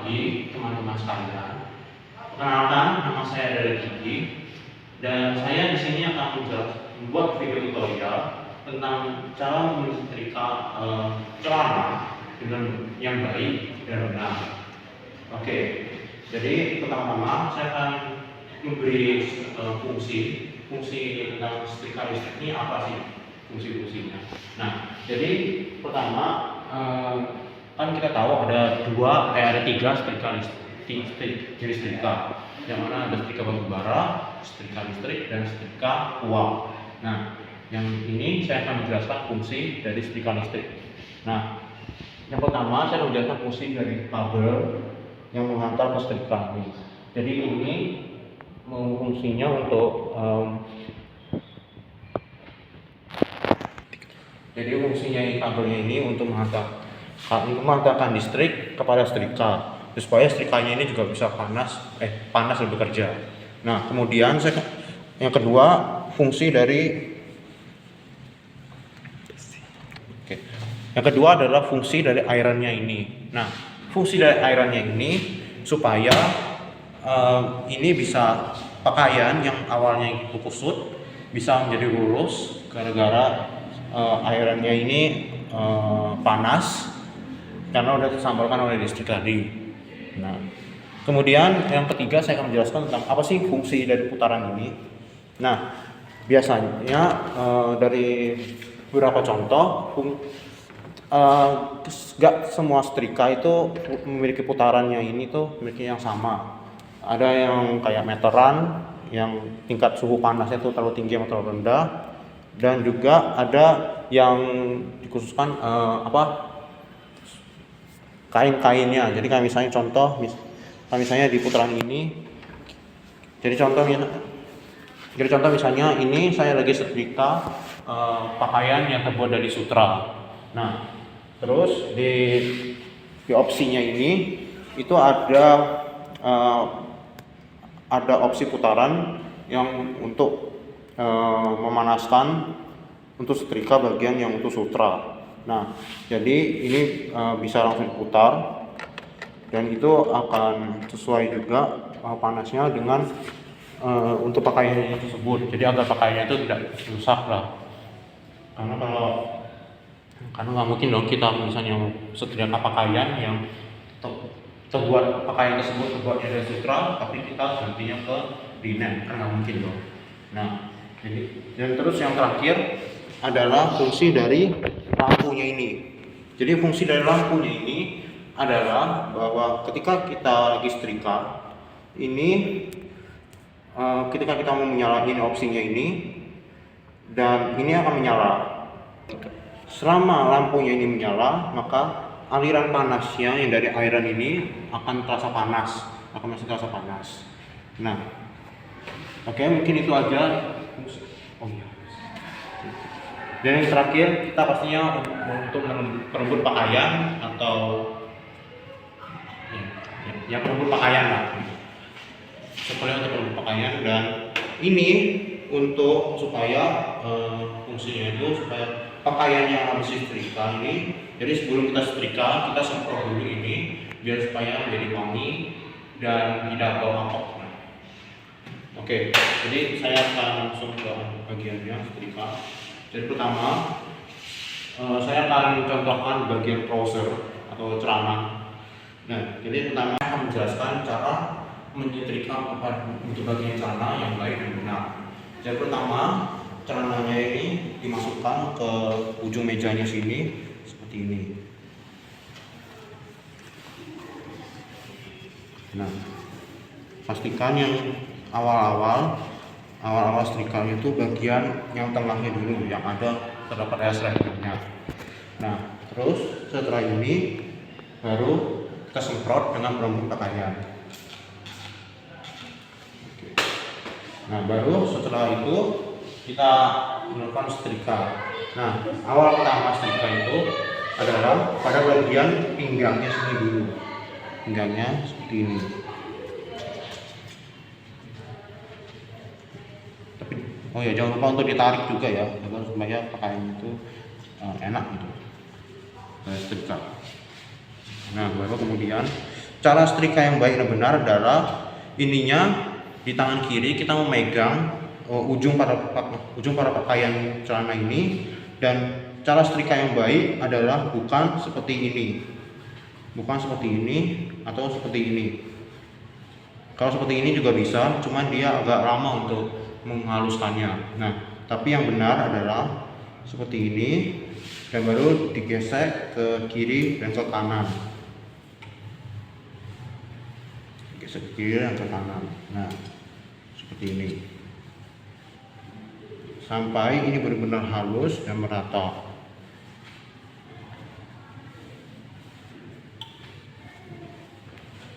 pagi teman-teman sekalian. Perkenalkan, nama saya adalah Kiki dan saya di sini akan membuat video tutorial tentang cara menyetrika celana dengan yang baik dan benar. Oke, jadi pertama-tama saya akan memberi fungsi tentang setrika listrik ini apa sih fungsi-fungsinya. Nah, jadi pertama kan kita tahu ada tiga setrika jenis setrika, yang mana ada setrika batubara, setrika listrik, dan setrika uap. Nah, yang ini saya akan menjelaskan fungsi dari setrika listrik. Nah, yang pertama saya akan menjelaskan fungsi dari kabel yang menghantar ke setrika ini. Jadi ini fungsinya untuk kabelnya ini untuk menghantarkan listrik kepada setrika, supaya setrikanya ini juga bisa panas dan bekerja. Nah, kemudian yang kedua yang kedua adalah fungsi dari ironnya ini. Nah, fungsi dari ironnya ini supaya ini bisa pakaian yang awalnya itu kusut bisa menjadi lurus gara-gara ironnya ini panas karena sudah tersambalkan oleh listrik tadi. Nah, kemudian yang ketiga saya akan menjelaskan tentang apa sih fungsi dari putaran ini. Nah, biasanya dari beberapa contoh, gak semua setrika itu memiliki putarannya ini tuh memiliki yang sama. Ada yang kayak meteran, yang tingkat suhu panasnya itu terlalu tinggi atau terlalu rendah, dan juga ada yang dikhususkan kain-kainnya. Jadi kayak misalnya misalnya di putaran ini, jadi contoh misalnya ini saya lagi setrika pakaian yang terbuat dari sutra. Nah, terus di opsinya ini itu ada opsi putaran yang untuk memanaskan untuk setrika bagian yang untuk sutra. Nah, jadi ini bisa langsung diputar dan itu akan sesuai juga panasnya dengan untuk pakaiannya tersebut. Jadi agar pakaiannya itu tidak rusak lah. Karena nggak mungkin dong kita misalnya setrika pakaian yang terbuat pakaian tersebut terbuatnya dari sutra, tapi kita gantinya ke linen, kan nggak mungkin dong. Nah, dan terus yang terakhir adalah fungsi dari lampunya ini. Jadi fungsi dari lampunya ini adalah bahwa ketika kita lagi setrika ini, ketika kita mau menyalakan opsinya ini, dan ini akan menyala. Selama lampunya ini menyala, maka aliran panasnya yang dari iron ini akan masih terasa panas. Nah, oke, mungkin itu aja. Dan yang terakhir, kita pastinya untuk merebut pakaian atau merebut pakaian lah. Sebenarnya untuk merebut pakaian, dan ini untuk supaya fungsinya itu supaya pakaian yang habis disetrika ini, jadi sebelum kita setrika kita semprot dulu ini biar supaya menjadi wangi dan tidak bau angkot. Oke, jadi saya akan langsung ke bagiannya setrika. Jadi pertama saya akan contohkan bagian trouser atau celana. Nah, jadi pertama saya akan menjelaskan cara menyetrika untuk bagian celana yang baik dan benar. Jadi pertama, celananya ini dimasukkan ke ujung mejanya sini seperti ini. Nah, pastikan yang awal-awal setrikanya itu bagian yang tengahnya dulu, yang terdapat resletingnya. Nah, terus setelah ini baru kita semprot dengan perembun pakaian. Nah, baru setelah itu kita melakukan setrika. Nah, awal pertama setrika itu adalah pada bagian pinggangnya sini dulu. Pinggangnya seperti ini. Tapi jangan lupa untuk ditarik juga ya, agar supaya pakaian itu enak gitu. Setrika. Nah, baru kemudian cara setrika yang baik dan benar adalah ininya di tangan kiri kita memegang ujung pada pakaian celana ini, dan cara setrika yang baik adalah bukan seperti ini, atau seperti ini. Kalau seperti ini juga bisa, cuman dia agak lama untuk menghaluskannya. Nah, tapi yang benar adalah seperti ini, dan baru digesek ke kiri dan ke kanan. Gesek ke kiri dan ke kanan. Nah, seperti ini. Sampai ini benar-benar halus dan merata.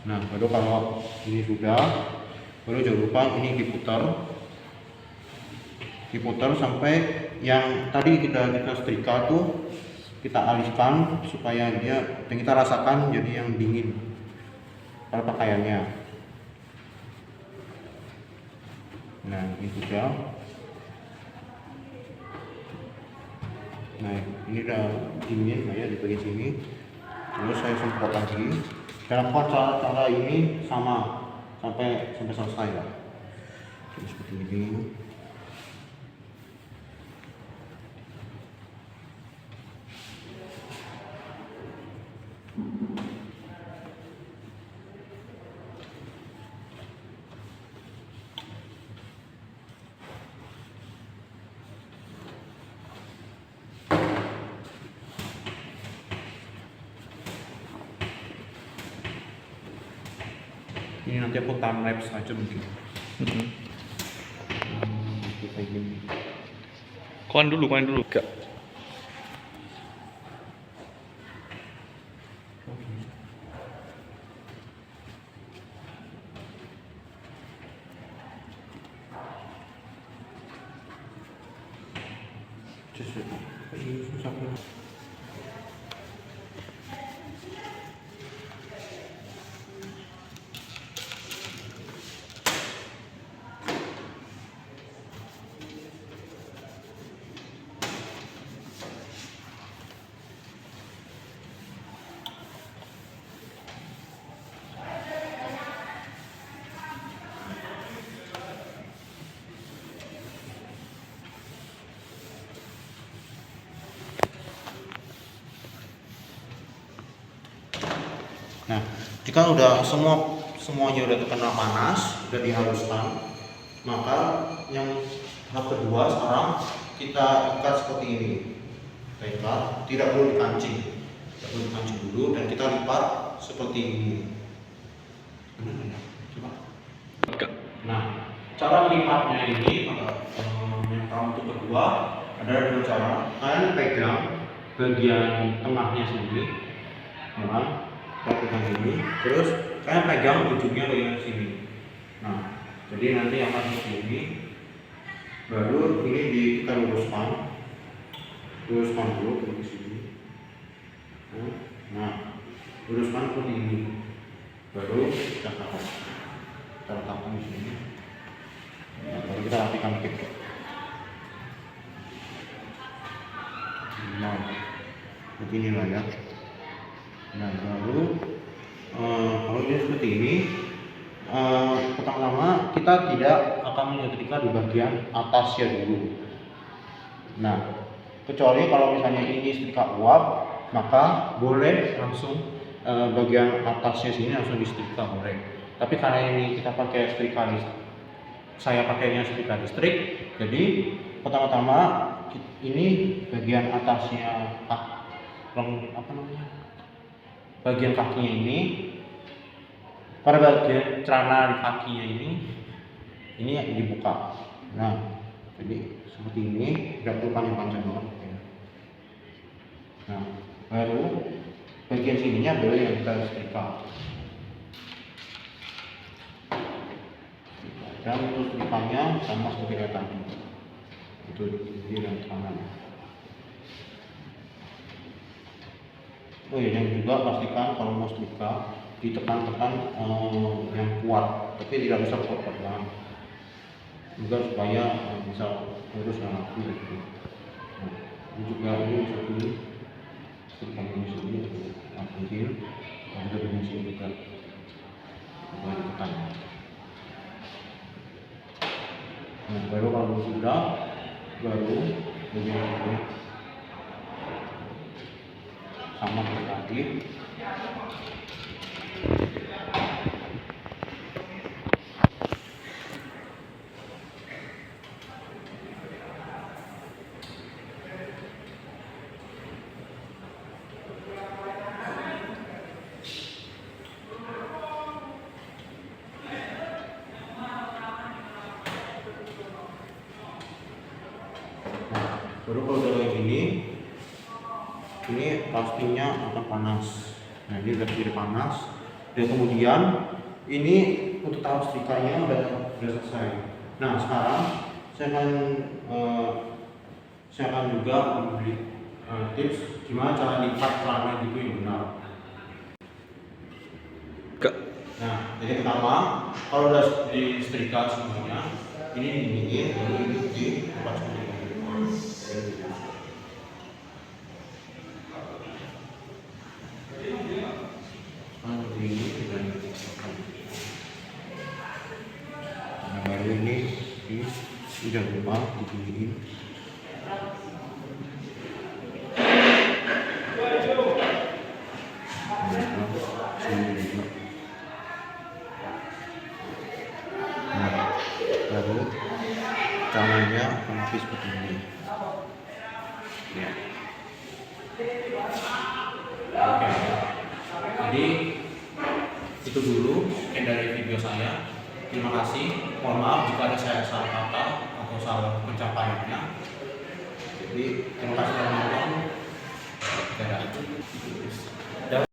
Nah, baru kalau ini sudah, baru jangan lupa ini diputar sampai yang tadi kita setrika tuh kita alihkan supaya dia, dan kita rasakan jadi yang dingin pada pakaiannya. Nah, ini sudah. Nah, ini udah dingin ya di bagian sini. Terus saya semprot lagi. Dan cara ini sama sampai selesai ya. Jadi seperti ini. Ini nanti aku time lapse aja mungkin. Kita gini. Koin dulu. Gak. Nah, jika udah semuanya udah terkena panas, udah dihaluskan, maka yang tahap kedua sekarang kita ikat seperti ini. Kita ikat, tidak perlu dikancing dulu, dan kita lipat seperti ini. Coba. Nah, cara melipatnya ini yang tahap kedua ada dua cara. Kalian pegang bagian tengahnya sendiri, nah, saya pegang ini, terus saya pegang ujungnya bagian sini. Nah, jadi nanti akan seperti ini. Baru ini kita luruskan dulu ke sini. Nah, luruskan seperti ini. Baru kita letakkan di sini. Nah, baru kita rapikan dikit. Nah, beginilah ya. Nah, baru kalau ini seperti ini, pertama-tama kita tidak akan menyetrika di bagian atasnya dulu. Nah, kecuali kalau misalnya ini setrika uap, maka boleh langsung bagian atasnya sini langsung disetrika boleh. Tapi karena ini kita pakai setrika listrik, saya pakainya setrika listrik, jadi pertama-tama ini bagian atasnya bagian kakinya ini, pada bagian celana di kakinya ini dibuka. Nah, jadi seperti ini, tidak perlu panjang-panjang banget. Nah, baru bagian sininya boleh yang kita setrika. Dan untuk setrikanya sama seperti yang tadi, itu di dan kanan. Oh iya, yang juga pastikan kalau mau setrika ditekan-tekan yang kuat, tapi tidak bisa kuat banget, juga supaya bisa lurus dan rapi gitu. Nah, ini juga ini seperti setrika ini sini, kecil, dan juga di sini juga. Baru kalau sudah, baru begini sama seperti tadi. Baru kalau udah kayak gini, ini pastinya akan panas. Nah ini udah jadi panas. Dan kemudian ini untuk tahap setrikanya udah selesai. Nah sekarang saya akan juga memberi tips gimana cara lipat celana gitu yang benar. Nah jadi pertama, kalau udah disetrika semuanya, ini dingin, baru ini dilepas seperti ini. Nah, baru ini jangan lupa diginiin. Nah, baru tangannya habis seperti ini. Ya. Oke. Jadi itu dulu sekian dari video saya. Terima kasih. Mohon maaf jika ada saya salah kata atau salah pencapaiannya. Jadi terima kasih telah menonton. Dadah.